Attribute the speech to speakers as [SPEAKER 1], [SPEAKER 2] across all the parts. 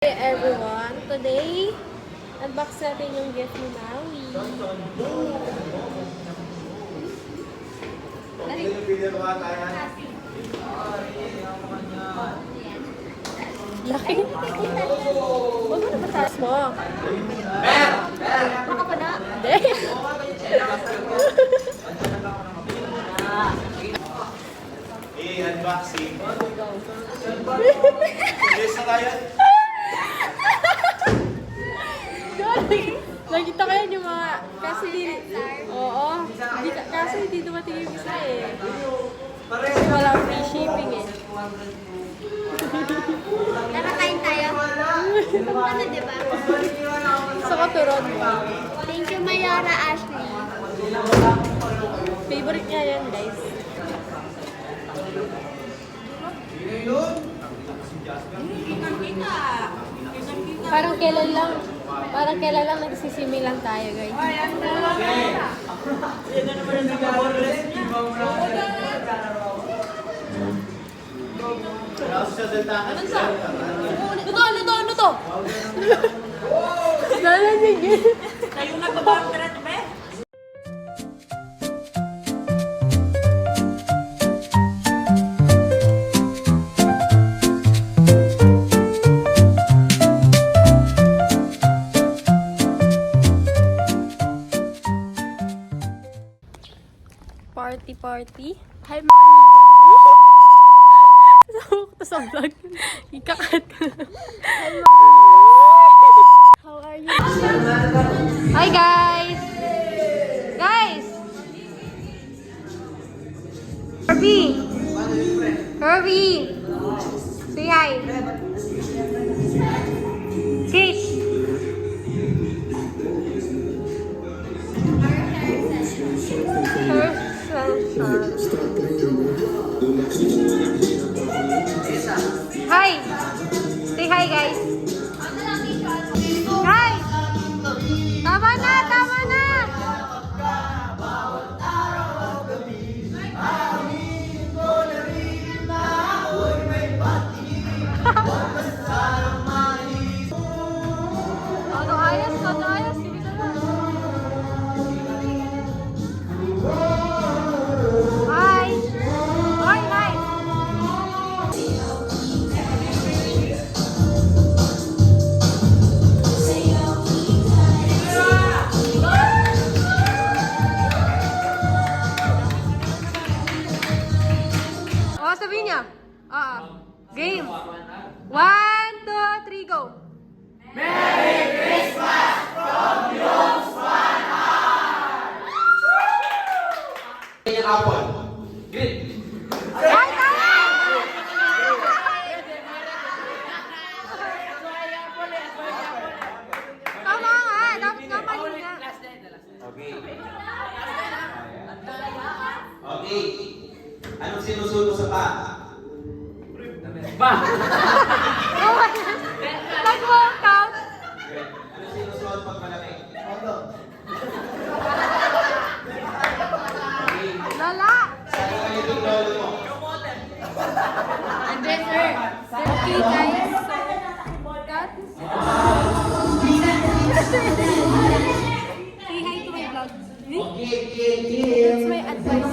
[SPEAKER 1] Hey everyone! Today, unbox natin yung gift ni Maui. Laki. Huwag mo na mataas mo. Baka pa na? Hindi.
[SPEAKER 2] Unboxing. Yes na tayo.
[SPEAKER 1] Nakita ko yan yung mga, kasi oo, kasi hindi dumating yung isa eh. Kasi wala free shipping eh.
[SPEAKER 3] Nakakain tayo? Ano, diba?
[SPEAKER 1] Sa Katuron.
[SPEAKER 3] Thank you, Mayara Ashley.
[SPEAKER 1] Favorite niya yan, guys. Parang kailan lang nagsisimilan tayo, guys. Ano to? Nalanig eh.
[SPEAKER 4] Kayo nagbabatret, be?
[SPEAKER 1] Party.
[SPEAKER 3] Hi, mga niga.
[SPEAKER 1] Sa sa vlog. Ikakat ka.
[SPEAKER 3] How are you?
[SPEAKER 1] Hi guys! Guys! Herbie! Say hi! Kate! Hi! Say hi guys! Guys! Tama na! Todo ayos. Sige na lang. Hi! Hi, nice! Oh, sabihin niya. Game. 1, 2, 3, go.
[SPEAKER 2] Apple. Green.
[SPEAKER 1] Ay, tama! Tama nga. Dapat nga mali nga.
[SPEAKER 2] Okay. Okay. Anong sinusulo sa pa?
[SPEAKER 1] Nag-workout.
[SPEAKER 2] Anong sinusuot pag malamig?
[SPEAKER 1] Lala.
[SPEAKER 2] Saan ka yung lolo mo?
[SPEAKER 1] Okay, guys. So, that is... Say hi to my vlog. That's my advice.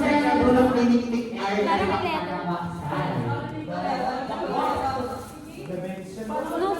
[SPEAKER 1] Para mag-letter. No,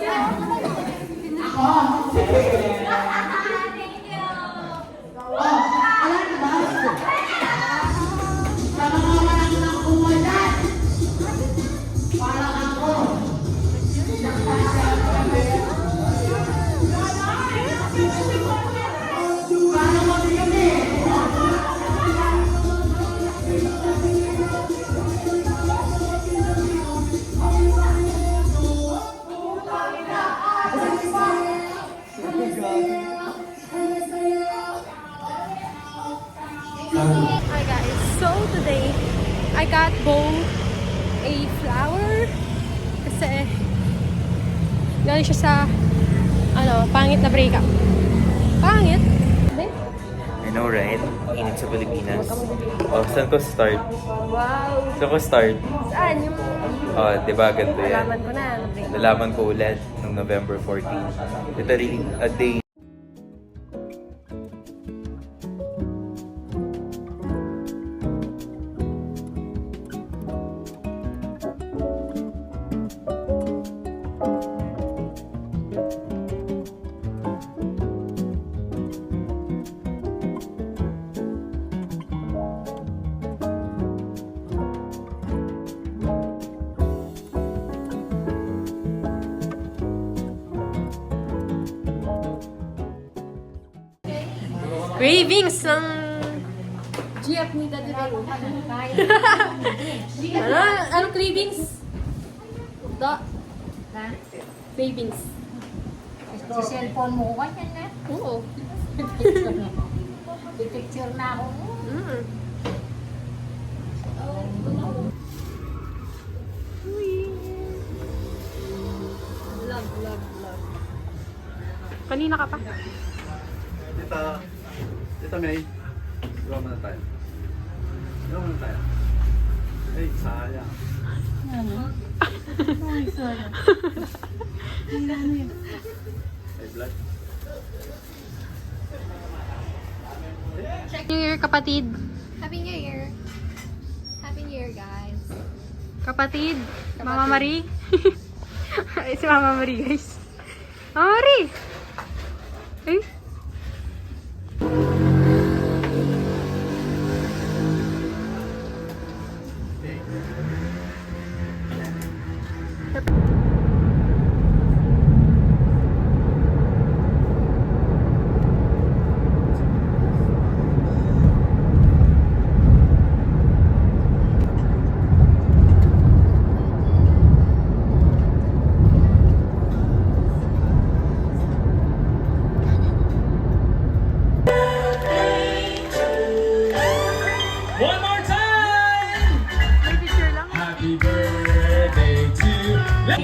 [SPEAKER 1] Hi guys, so today I got both a flower kasi galing siya sa pangit na breakup. Pangit? Hindi?
[SPEAKER 2] I know, right?
[SPEAKER 5] init sa Pilipinas. Oh, saan ko start?
[SPEAKER 1] Wow!
[SPEAKER 5] Saan ko start?
[SPEAKER 1] Saan? Yung
[SPEAKER 5] Oh, di ba ganito yan?
[SPEAKER 1] alaman ko na.
[SPEAKER 5] Nalaman ko ulit noong November 14. Literally a day.
[SPEAKER 1] Cravings ng GF ni Daddy Ray. Ano cravings? Da. Cravings.
[SPEAKER 6] Sa cellphone mo ko yan na.
[SPEAKER 1] Oo.
[SPEAKER 6] Picture na ako.
[SPEAKER 1] Mm. Love, love, love. Kanina ka pa?
[SPEAKER 7] Tita May, iwa mo na tayo. Iwa mo na tayo. Ay, sayang. Ay, sayang. Ay, blood.
[SPEAKER 1] New Year, kapatid.
[SPEAKER 3] Happy New Year. Happy New Year, guys.
[SPEAKER 1] Kapatid. Mama Marie. Ay, si Mama Marie, guys. Mama Marie! Ay.
[SPEAKER 8] One more time!
[SPEAKER 1] May picture lang.
[SPEAKER 8] Happy birthday to you.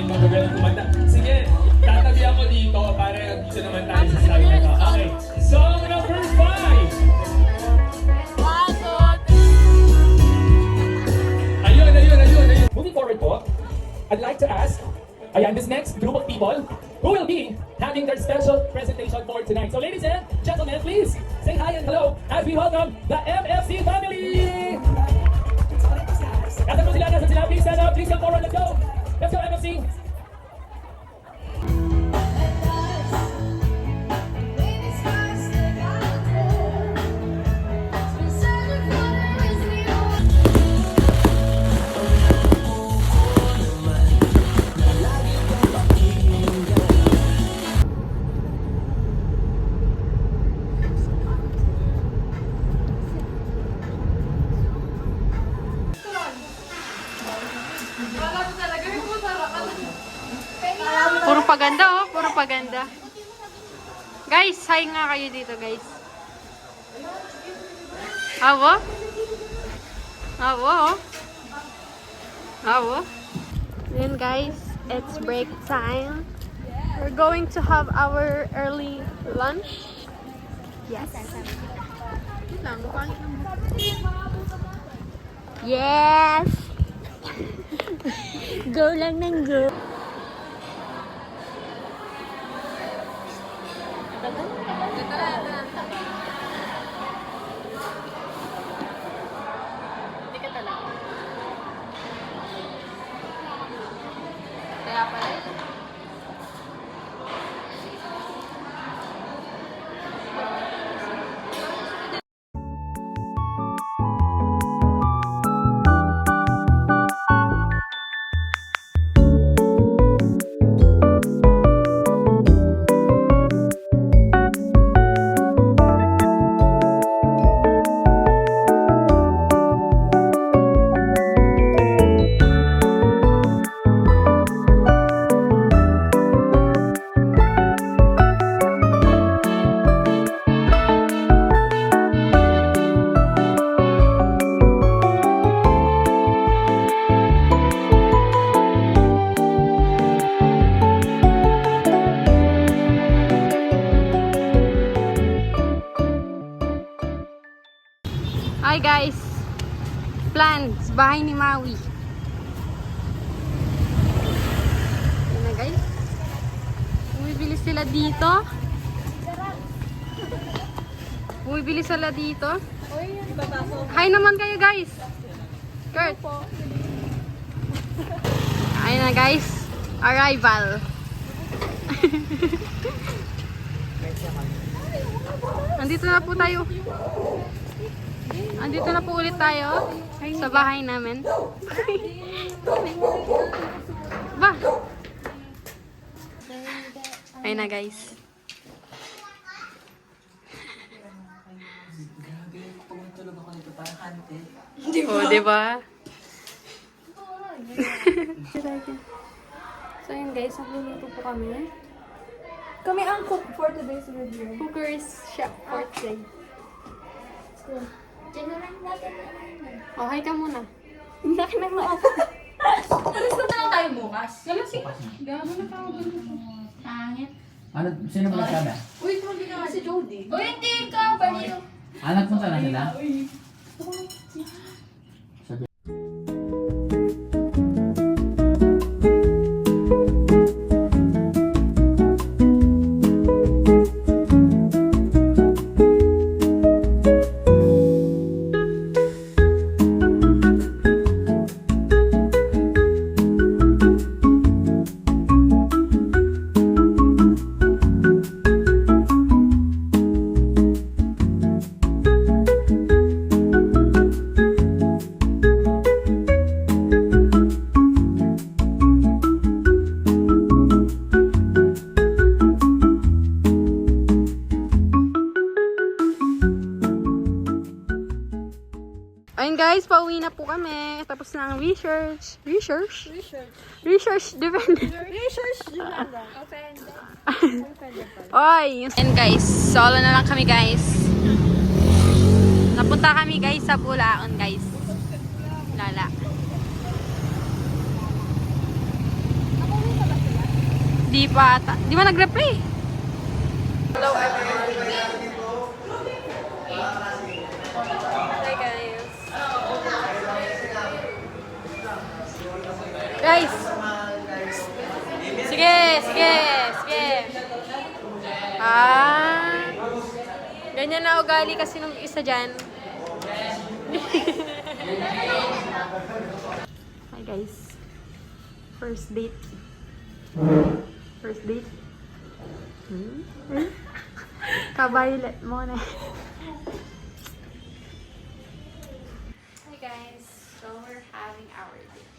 [SPEAKER 8] Magagalang kumanta. Sige, tatabi ako dito para dito naman tayo sa style na to. Okay, song number 5. Ayun. Moving forward po, I'd like to ask, this next group of people who will be having their special presentation for tonight. So ladies and gentlemen, please say hi and hello as we welcome the MFC family! Nasaan po sila? Please stand up. Please come forward. Let's go. Let's go, MFC.
[SPEAKER 1] Puro paganda, oh. Puro paganda. Guys, hi nga kayo dito, guys. Awo? Awo, oh. Awo? Then, guys, it's break time. We're going to have our early lunch. Yes.
[SPEAKER 3] Yes! Go lang ng go.
[SPEAKER 1] Kaya pala. Okay guys. Plans. Bahay ni Maui. Yan na guys. Bumibili sila dito. Bumibili sila dito. Hi naman kayo guys. Kurt. Ayun na guys. Arrival. Andito na po tayo. Andito na po ulit tayo sa bahay namin. Ba? Ayun na guys. Oh, diba? So yun guys, nagluluto po kami.
[SPEAKER 3] Kami ang cook for today's video.
[SPEAKER 1] Cooker's Chef for today.
[SPEAKER 3] Diyan na lang natin.
[SPEAKER 1] Oh, hi ka muna.
[SPEAKER 3] Laki na mga. Alis na lang tayo bukas.
[SPEAKER 1] Galasing. Gago na pa ako.
[SPEAKER 3] Pangit.
[SPEAKER 9] Ano, sino ba nagsabi?
[SPEAKER 3] Uy, hindi ka si Jody. Uy, hindi ka. Baliw.
[SPEAKER 9] Nagpunta na sila?
[SPEAKER 1] Ayun guys, pauwi na po kami. Tapos na ang research. Research? Depende. Oy! And guys, solo na lang kami guys. Napunta kami guys sa Bulacan guys. Lala. Di pa ata. Di ba nag-reply? Hello everyone. Hi guys. Guys! Sige! Ganyan na ugali kasi nung isa dyan. Hi guys. First date. Kabaylet mo na. Hi guys. So we're having our date.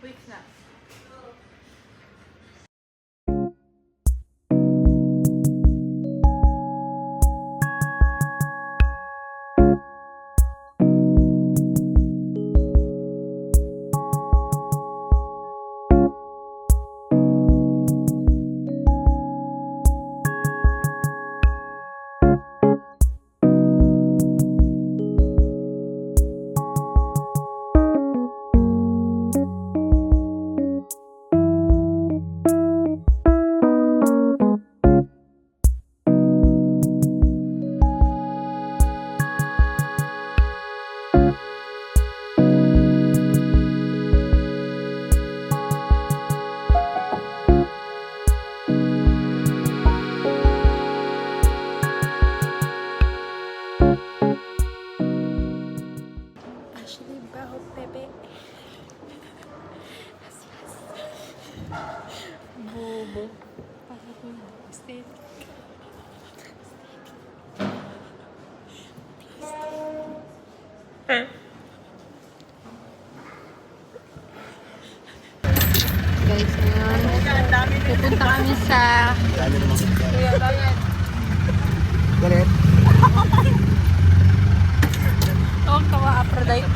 [SPEAKER 1] Weeks na. Bobo. Pasok mo na. Stay. Guys, ngayon pupunta kami sa
[SPEAKER 9] Galit.
[SPEAKER 1] Kawa Aphrodite.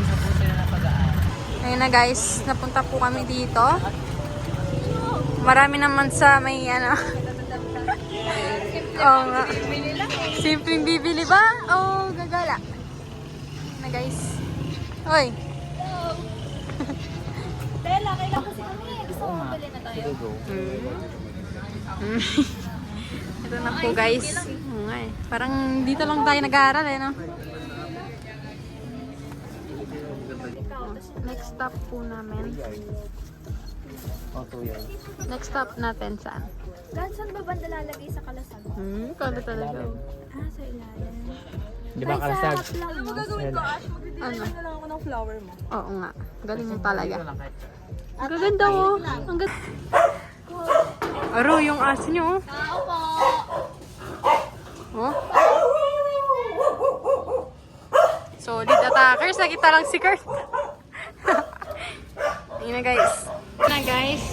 [SPEAKER 1] Ayun na guys, napunta po kami dito. Marami naman sa may ano. Oo nga. Simpleng bibili ba? O gagala? Na guys. Hoy.
[SPEAKER 3] Bella, kailan kasi kami. Gusto mo bili na tayo?
[SPEAKER 1] Ito na po guys. Oo nga eh. Parang dito lang tayo nag-aaral eh, no? Next stop po namin. Next stop natin saan?
[SPEAKER 3] Saan ba banda lalagay sa kalasag?
[SPEAKER 1] Kala talaga.
[SPEAKER 3] Ah, sa ilalim.
[SPEAKER 9] Di ba kalasag?
[SPEAKER 3] Ano mo gagawin ko, Ash?
[SPEAKER 1] Ano?
[SPEAKER 3] Na lang ako ng flower mo.
[SPEAKER 1] Oo nga. Galing mo talaga. Ang gaganda oh. Ang ganda. Aro, yung aso nyo oh.
[SPEAKER 3] Tao po!
[SPEAKER 1] Oh. Solid attackers. Nakita lang si Kurt. Ayun na guys. Ayun na guys.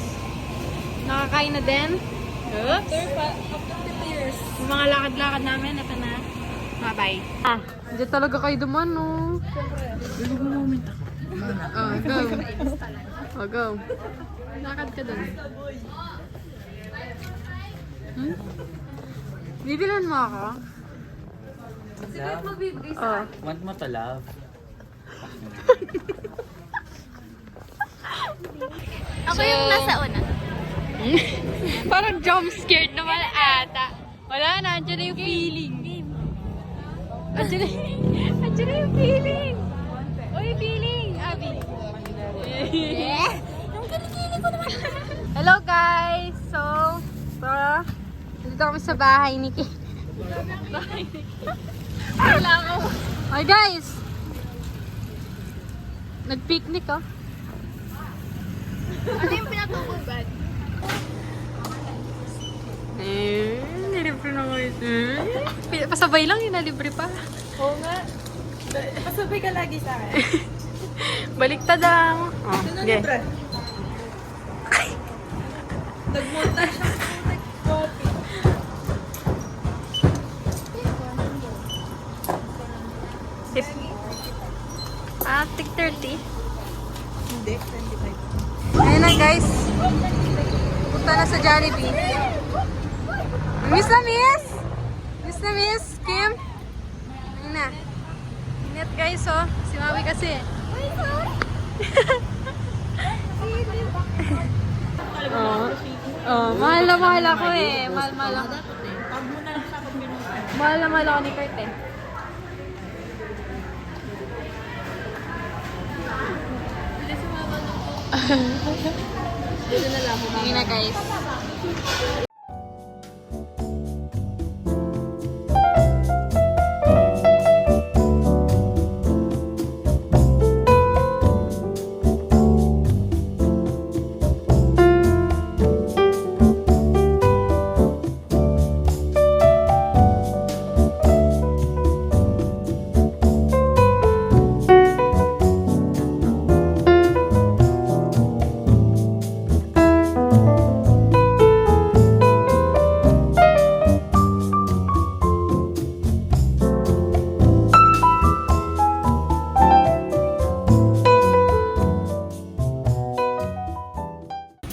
[SPEAKER 1] Nakakain na din. Oops. Yung mga lakad-lakad namin. Ito na. Bye-bye. Ah, dyan talaga kayo duman no. Oh, go. Oh, go. Lakad ka dun. Bibilan mo ako? Oh.
[SPEAKER 9] Want mo to, love?
[SPEAKER 3] Ako yung nasa una.
[SPEAKER 1] Parang jump scared naman ata. Wala na, andyan na yung feeling. Andyan na yung feeling. O yung feeling, Abby.
[SPEAKER 3] Yung kilikili ko naman.
[SPEAKER 1] Hello guys! So, dito kami sa bahay ni Kate. Wala ako. Hi guys! Nag-picnic oh.
[SPEAKER 3] Ano yung pinatungkol ba?
[SPEAKER 1] Nilibre na ngayon. Pasabay lang yun, nalibre pa.
[SPEAKER 3] Oo nga. Pasabay ka lagi sa akin.
[SPEAKER 1] Baliktad ang. Oh, okay.
[SPEAKER 3] Nagmunta siya. Nag-copy.
[SPEAKER 1] Tig 30.
[SPEAKER 3] Hindi, 25.
[SPEAKER 1] Ayun na guys. Punta na sa Jollibee. Miss na miss! Miss na miss! Kim? Ayun na. Ingat guys oh. Si Maui kasi. Oh, mahal na mahal ako eh. Mahal ako. Mahal na mahal ako ni Kurt eh. Ayun na guys.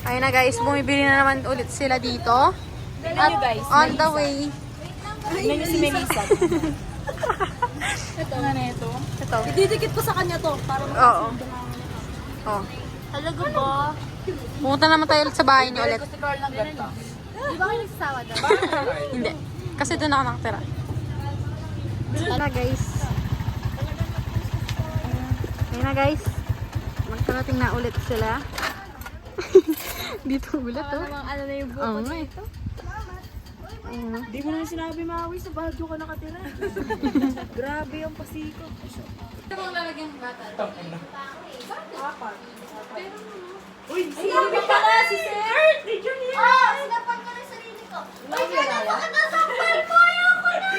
[SPEAKER 1] Ayun na guys, bumibili na naman ulit sila dito. At on the way.
[SPEAKER 3] Tignan niyo si Melissa. Ito. Ano na ito?
[SPEAKER 1] Ito.
[SPEAKER 3] Ididikit ko sa kanya to. Para
[SPEAKER 1] Oo. Oh.
[SPEAKER 3] Talaga ba?
[SPEAKER 1] Pumunta naman tayo ulit sa bahay niyo ulit.
[SPEAKER 3] Si Carl ng ganito. Di ba kayo nagsasawa daw?
[SPEAKER 1] Hindi. Kasi doon ako nakatira. Ayun na guys. Ayun na guys. Magkarating na ulit sila. Dito ulit oh.
[SPEAKER 3] Ano na yung buko
[SPEAKER 1] Oo nga eh.
[SPEAKER 3] dito?
[SPEAKER 4] Hindi mo na sinabi, Maui, sa Baguio ka nakatira. Grabe yung pasiko.
[SPEAKER 1] Ito bang lalagyan ng bata?
[SPEAKER 4] Uy, sinipit ka na si Sir! Did you hear?
[SPEAKER 3] Oh! Sinapan ko na sarili ko. Ay, kaya bakit nasampal mo? Ayoko na!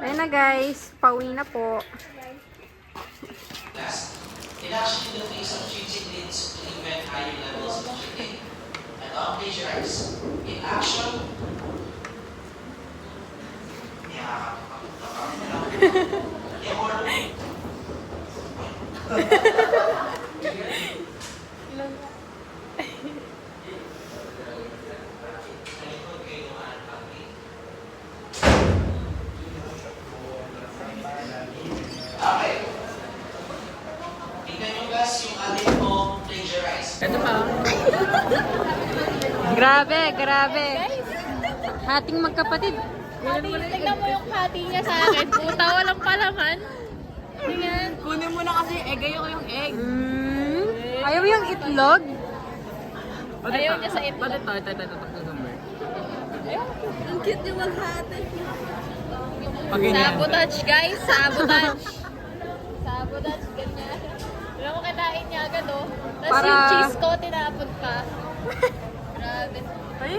[SPEAKER 1] Ayun na guys, pauwi na po.
[SPEAKER 10] It actually the face of cheating leads to even higher levels of cheating. And plagiarize. In action, okay. Tingnan nyo guys yung ating pong plagiarize.
[SPEAKER 9] Ito pa.
[SPEAKER 1] Grabe, grabe. Hating magkapatid.
[SPEAKER 3] Tignan mo yung hati niya sa akin. Puta, walang palaman. Tingnan.
[SPEAKER 4] Kunin mo na kasi egg. Ayoko yung egg.
[SPEAKER 1] Ayaw mo yung itlog?
[SPEAKER 3] Ayaw niya sa itlog.
[SPEAKER 9] Ito.
[SPEAKER 3] Ang cute yung maghati.
[SPEAKER 9] Pag ganyan.
[SPEAKER 3] Sabotage, guys. Sabotage. Sabotage, ganyan. Alam mo, kinain niya agad, oh. Tapos
[SPEAKER 1] Para-
[SPEAKER 3] yung cheese ko, tinapon pa. Grabe.
[SPEAKER 1] Ay?